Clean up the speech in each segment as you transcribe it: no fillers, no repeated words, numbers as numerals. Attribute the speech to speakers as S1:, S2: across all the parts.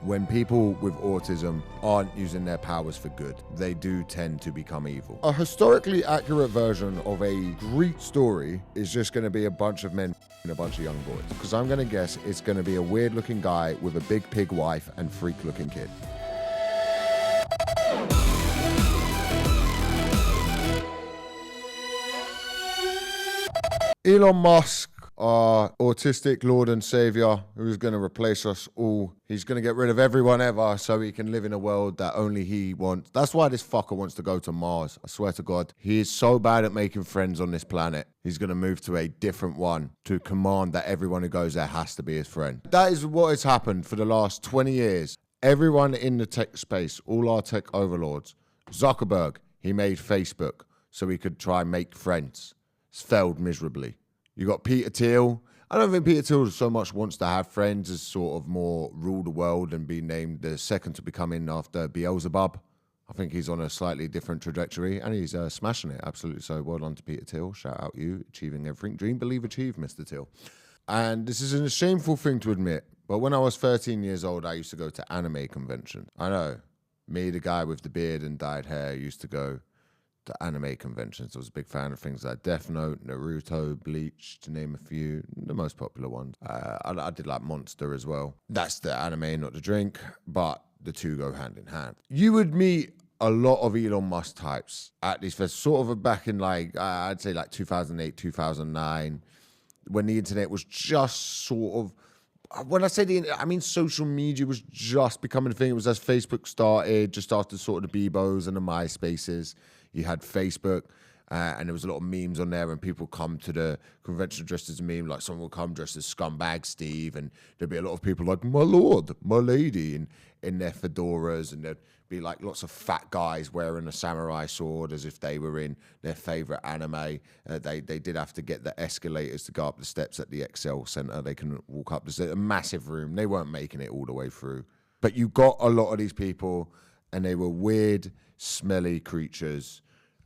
S1: when people with autism aren't using their powers for good, they do tend to become evil. A historically accurate version of a Greek story is just going to be a bunch of men and a bunch of young boys. Because I'm going to guess it's going to be a weird-looking guy with a big pig wife and freak-looking kid. Elon Musk, our autistic lord and savior, who's going to replace us all. He's going to get rid of everyone ever so he can live in a world that only he wants. That's why this fucker wants to go to Mars. I swear to God. He is so bad at making friends on this planet. He's going to move to a different one to command that everyone who goes there has to be his friend. That is what has happened for the last 20 years. Everyone in the tech space, all our tech overlords. Zuckerberg, he made Facebook so he could try and make friends. It's failed miserably. You got Peter Thiel. I don't think Peter Thiel so much wants to have friends as sort of more rule the world and be named the second to become in after Beelzebub. I think he's on a slightly different trajectory and he's smashing it. Absolutely so. Well done to Peter Thiel. Shout out you, achieving everything. Dream, believe, achieve, Mr. Thiel. And this is a shameful thing to admit, but when I was 13 years old, I used to go to anime convention. I know, me, the guy with the beard and dyed hair, used to go to anime conventions. I was a big fan of things like Death Note, Naruto, Bleach, to name a few, the most popular ones. I did like Monster as well. That's the anime, not the drink, but the two go hand in hand. You would meet a lot of Elon Musk types at these festivals, sort of back in like, I'd say like 2008, 2009, when the internet was just sort of, when I say I mean social media was just becoming a thing. It was as Facebook started, just after sort of the Bebos and the MySpaces. You had Facebook, and there was a lot of memes on there, and people come to the convention dressed as a meme. Like someone would come dressed as Scumbag Steve, and there'd be a lot of people like, my lord, my lady, in their fedoras, and there'd be like lots of fat guys wearing a samurai sword as if they were in their favorite anime. They did have to get the escalators to go up the steps at the Excel Center. They couldn't walk up the stairs. A massive room. They weren't making it all the way through. But you got a lot of these people, and they were weird, smelly creatures.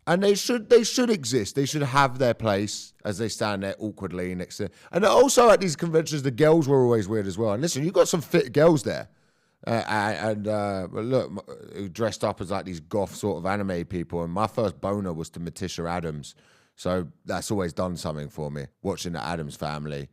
S1: And they should exist. They should have their place as they stand there awkwardly next to. And also at these conventions, the girls were always weird as well. And listen, you got some fit girls there, look, dressed up as like these goth sort of anime people. And my first boner was to Morticia Adams, so that's always done something for me. Watching the Addams Family,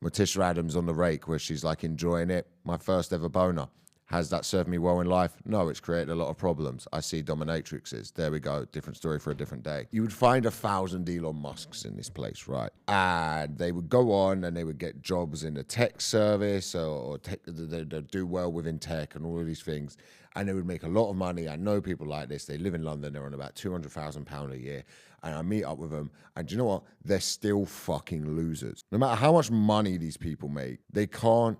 S1: Morticia Adams on the rake, where she's like enjoying it. My first ever boner. Has that served me well in life? No, it's created a lot of problems. I see dominatrixes. There we go. Different story for a different day. You would find 1,000 Elon Musks in this place, right? And they would go on and they would get jobs in the tech service or tech, they'd do well within tech and all of these things. And they would make a lot of money. I know people like this. They live in London. They're on about £200,000 a year. And I meet up with them. And do you know what? They're still fucking losers. No matter how much money these people make, they can't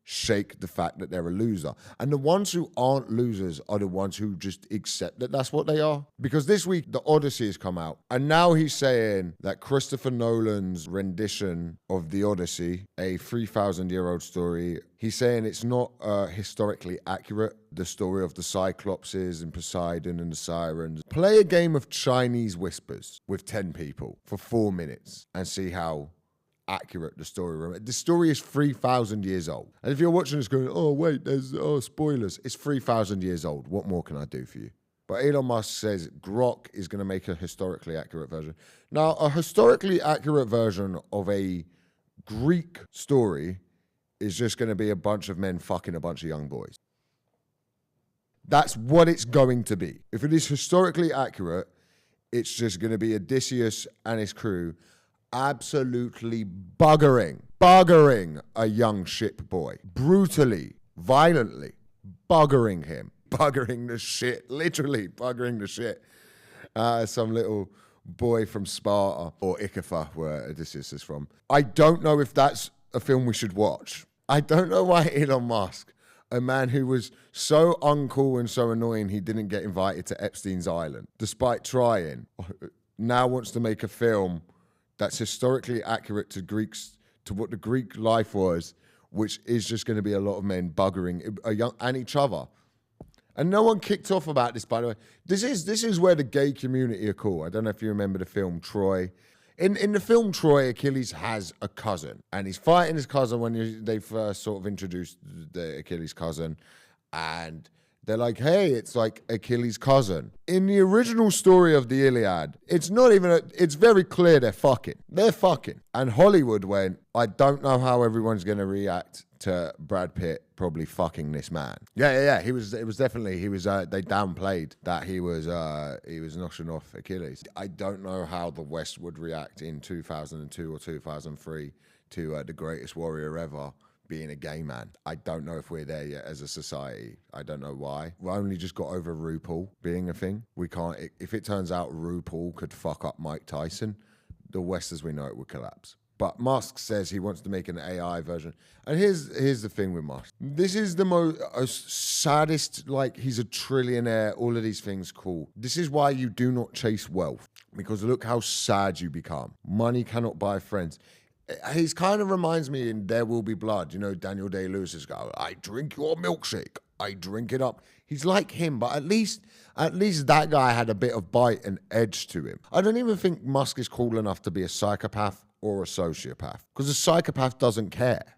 S1: shake the fact that they're a loser. And the ones who aren't losers are the ones who just accept that that's what they are. Because this week, the Odyssey has come out. And now he's saying that Chrsitopher Nolan's rendition of the Odyssey, a 3,000-year-old story, he's saying it's not historically accurate, the story of the Cyclopses and Poseidon and the Sirens. Play a game of Chinese whispers with 10 people for 4 minutes and see how accurate the story. The story is 3,000 years old. And if you're watching this going, oh, wait, there's spoilers. It's 3,000 years old. What more can I do for you? But Elon Musk says Grok is going to make a historically accurate version. Now, a historically accurate version of a Greek story is just going to be a bunch of men fucking a bunch of young boys. That's what it's going to be. If it is historically accurate, it's just going to be Odysseus and his crew absolutely buggering a young ship boy. Brutally, violently buggering him. Buggering the shit. Literally buggering the shit. Some little boy from Sparta or Icatha, where Odysseus is from. I don't know if that's a film we should watch. I don't know why Elon Musk, a man who was so uncool and so annoying he didn't get invited to Epstein's Island, despite trying, now wants to make a film that's historically accurate to Greeks, to what the Greek life was, which is just going to be a lot of men buggering and each other. And no one kicked off about this, by the way. This is where the gay community are cool. I don't know if you remember the film Troy. In the film Troy, Achilles has a cousin, and he's fighting his cousin when they first sort of introduced the Achilles cousin, And they're like, hey, it's like Achilles' cousin. In the original story of the Iliad, it's not even, it's very clear they're fucking. They're fucking. And Hollywood went, I don't know how everyone's going to react to Brad Pitt probably fucking this man. Yeah. They downplayed that he was noshing off Achilles. I don't know how the West would react in 2002 or 2003 to the greatest warrior ever being a gay man. I don't know if we're there yet as a society. I don't know why. We only just got over RuPaul being a thing. We can't, if it turns out RuPaul could fuck up Mike Tyson, the West as we know it would collapse. But Musk says he wants to make an AI version. And here's the thing with Musk. This is the most saddest, like he's a trillionaire, all of these things cool. This is why you do not chase wealth. Because look how sad you become. Money cannot buy friends. He kind of reminds me in There Will Be Blood, you know, Daniel Day-Lewis's guy, I drink your milkshake, I drink it up. He's like him, but at least that guy had a bit of bite and edge to him. I don't even think Musk is cool enough to be a psychopath or a sociopath, because a psychopath doesn't care.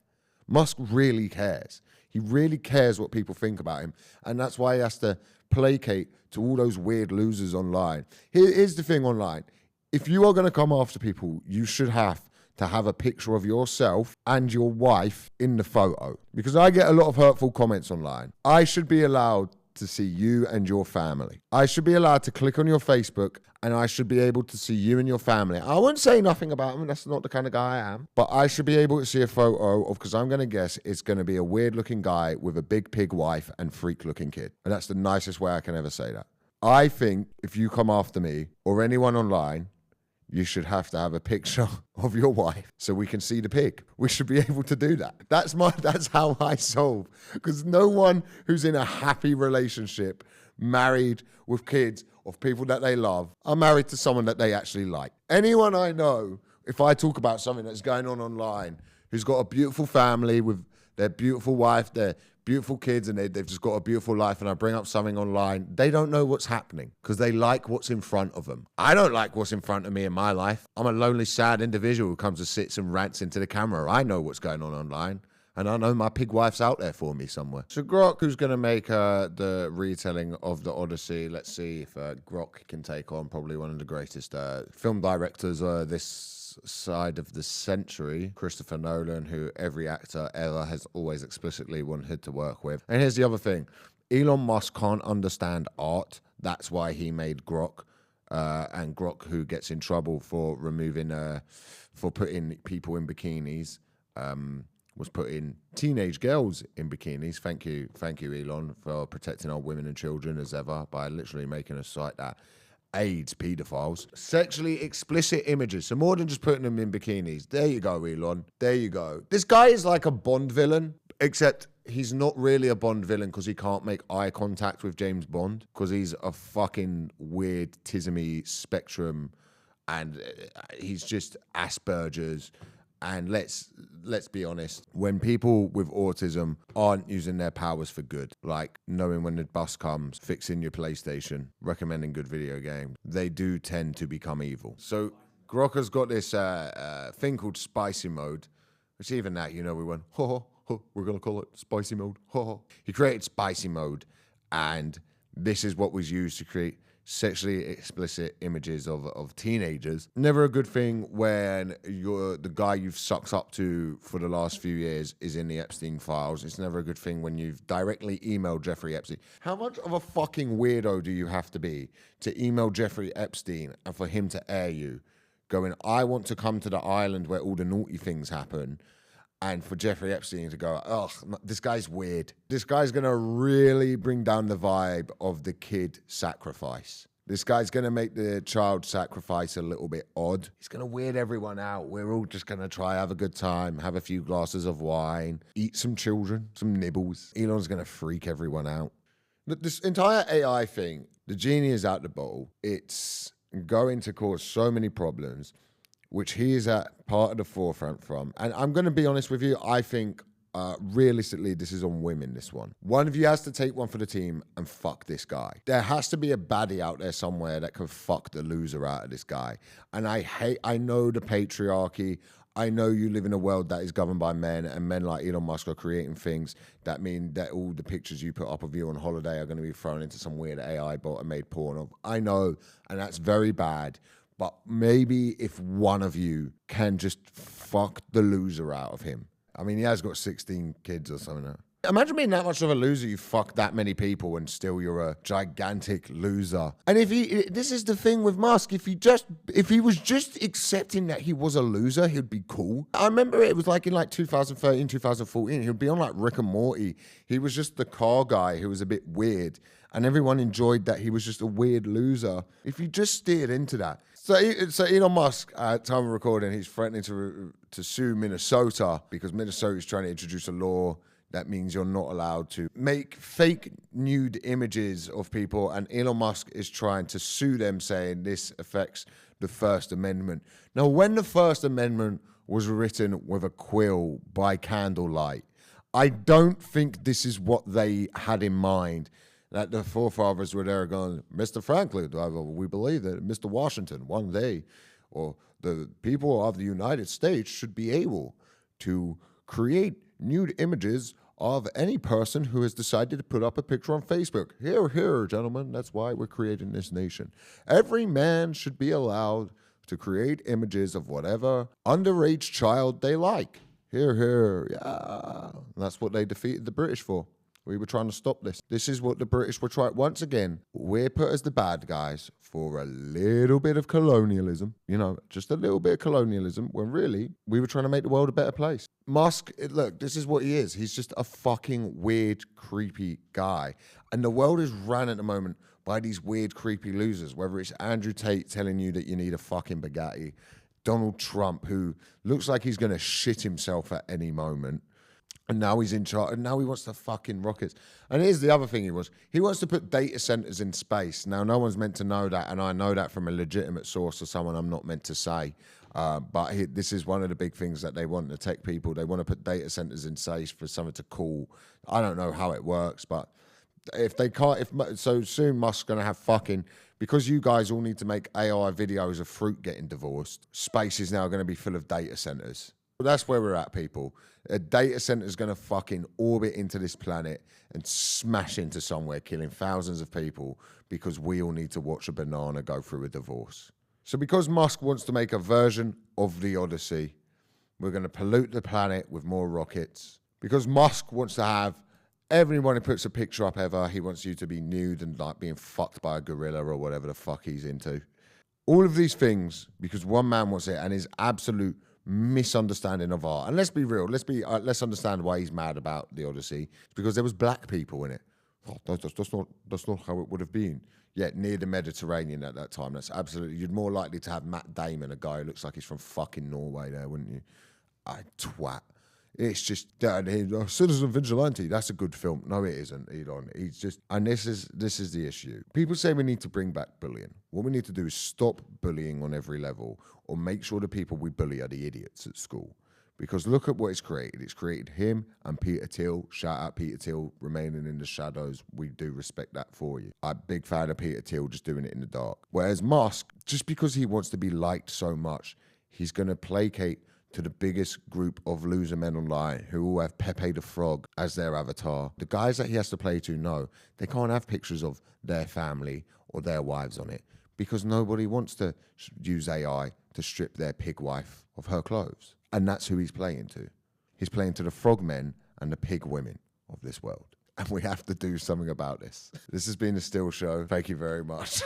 S1: Musk really cares. He really cares what people think about him, and that's why he has to placate to all those weird losers online. Here's the thing online. If you are going to come after people, you should have to have a picture of yourself and your wife in the photo. Because I get a lot of hurtful comments online. I should be allowed to see you and your family. I should be allowed to click on your Facebook and I should be able to see you and your family. I won't say nothing about them. That's not the kind of guy I am. But I should be able to see a photo of, because I'm going to guess it's going to be a weird looking guy with a big pig wife and freak looking kid. And that's the nicest way I can ever say that. I think if you come after me or anyone online, you should have to have a picture of your wife so we can see the pig. We should be able to do that. That's how I solve. Because no one who's in a happy relationship, married with kids, of people that they love, are married to someone that they actually like. Anyone I know, if I talk about something that's going on online, who's got a beautiful family with their beautiful wife, their beautiful kids, and they've just got a beautiful life, and I bring up something online, they don't know what's happening because they like what's in front of them. I don't like what's in front of me in my life. I'm a lonely, sad individual who comes and sits and rants into the camera. I know what's going on online, and I know my pig wife's out there for me somewhere. So Grok, who's going to make the retelling of the Odyssey. Let's see if Grok can take on probably one of the greatest film directors this side of the century, Chrsitopher Nolan, who every actor ever has always explicitly wanted to work with. And here's the other thing. Elon Musk can't understand art. That's why he made Grok. And Grok, who gets in trouble for putting people in bikinis, was putting teenage girls in bikinis. Thank you, Elon, for protecting our women and children as ever by literally making a site that aids pedophiles. Sexually explicit images, so more than just putting them in bikinis. There you go, Elon. There you go. This guy is like a Bond villain, except he's not really a Bond villain because he can't make eye contact with James Bond because he's a fucking weird tismy spectrum and he's just Asperger's. And let's be honest, when people with autism aren't using their powers for good, like knowing when the bus comes, fixing your PlayStation, recommending good video games, they do tend to become evil. So Grok has got this thing called spicy mode, which even that, you know, we went, we're going to call it spicy mode. He created spicy mode, and this is what was used to create sexually explicit images of teenagers. Never a good thing when the guy you've sucked up to for the last few years is in the Epstein files. It's never a good thing when you've directly emailed Jeffrey Epstein. How much of a fucking weirdo do you have to be to email Jeffrey Epstein and for him to air you going, I want to come to the island where all the naughty things happen, and for Jeffrey Epstein to go, ugh, this guy's weird. This guy's going to really bring down the vibe of the kid sacrifice. This guy's going to make the child sacrifice a little bit odd. He's going to weird everyone out. We're all just going to try, have a good time, have a few glasses of wine, eat some children, some nibbles. Elon's going to freak everyone out. This entire AI thing, the genie is out the bottle. It's going to cause so many problems, which he is at part of the forefront from. And I'm going to be honest with you, I think realistically this is on women, this one. One of you has to take one for the team and fuck this guy. There has to be a baddie out there somewhere that can fuck the loser out of this guy. And I know the patriarchy. I know you live in a world that is governed by men, and men like Elon Musk are creating things that mean that all the pictures you put up of you on holiday are going to be thrown into some weird AI bot and made porn of. I know, and that's very bad. But maybe if one of you can just fuck the loser out of him. I mean, he has got 16 kids or something now. Imagine being that much of a loser, you fuck that many people and still you're a gigantic loser. And this is the thing with Musk, if he was just accepting that he was a loser, he'd be cool. I remember it was like in like 2013, 2014, he'd be on like Rick and Morty. He was just the car guy who was a bit weird and everyone enjoyed that he was just a weird loser. If you just steered into that. So Elon Musk, at time of recording, he's threatening to sue Minnesota because Minnesota is trying to introduce a law that means you're not allowed to make fake nude images of people, and Elon Musk is trying to sue them, saying this affects the First Amendment. Now, when the First Amendment was written with a quill by candlelight, I don't think this is what they had in mind, that the forefathers were there going, Mr. Franklin, we believe that Mr. Washington, one day, or the people of the United States should be able to create nude images of any person who has decided to put up a picture on Facebook. Here, gentlemen, that's why we're creating this nation. Every man should be allowed to create images of whatever underage child they like. Here, yeah. And that's what they defeated the British for. We were trying to stop this. This is what the British were trying. Once again, we're put as the bad guys for a little bit of colonialism. You know, just a little bit of colonialism, when really we were trying to make the world a better place. Musk, look, this is what he is. He's just a fucking weird, creepy guy. And the world is run at the moment by these weird, creepy losers, whether it's Andrew Tate telling you that you need a fucking Bugatti, Donald Trump, who looks like he's going to shit himself at any moment. And now he's in charge, and now he wants to fucking rockets. And here's the other thing he wants to put data centers in space. Now, no one's meant to know that, and I know that from a legitimate source or someone I'm not meant to say. But this is one of the big things that they want, the tech people. They want to put data centers in space for something to cool. I don't know how it works, but if they can't, so soon Musk's going to have fucking, because you guys all need to make AI videos of fruit getting divorced, space is now going to be full of data centers. That's where we're at, people. A data center is going to fucking orbit into this planet and smash into somewhere, killing thousands of people because we all need to watch a banana go through a divorce. So because Musk wants to make a version of the Odyssey, we're going to pollute the planet with more rockets. Because Musk wants to have everyone who puts a picture up ever, he wants you to be nude and like being fucked by a gorilla or whatever the fuck he's into. All of these things, because one man wants it, and his absolute misunderstanding of art. And let's be real. Let's understand why he's mad about the Odyssey. It's because there was black people in it. Oh, that's not how it would have been. Yet near the Mediterranean at that time. That's absolutely. You'd more likely to have Matt Damon, a guy who looks like he's from fucking Norway, there, wouldn't you? I twat. It's just Citizen Vigilante. That's a good film. No, it isn't, Elon. He's just, and this is the issue. People say we need to bring back bullying. What we need to do is stop bullying on every level, or make sure the people we bully are the idiots at school. Because look at what it's created. It's created him and Peter Thiel. Shout out Peter Thiel, remaining in the shadows. We do respect that for you. I'm a big fan of Peter Thiel just doing it in the dark. Whereas Musk, just because he wants to be liked so much, he's going to placate to the biggest group of loser men online who all have Pepe the Frog as their avatar. The guys that he has to play to know they can't have pictures of their family or their wives on it because nobody wants to use AI to strip their pig wife of her clothes. And that's who he's playing to. He's playing to the frog men and the pig women of this world. And we have to do something about this. This has been The Still Show. Thank you very much.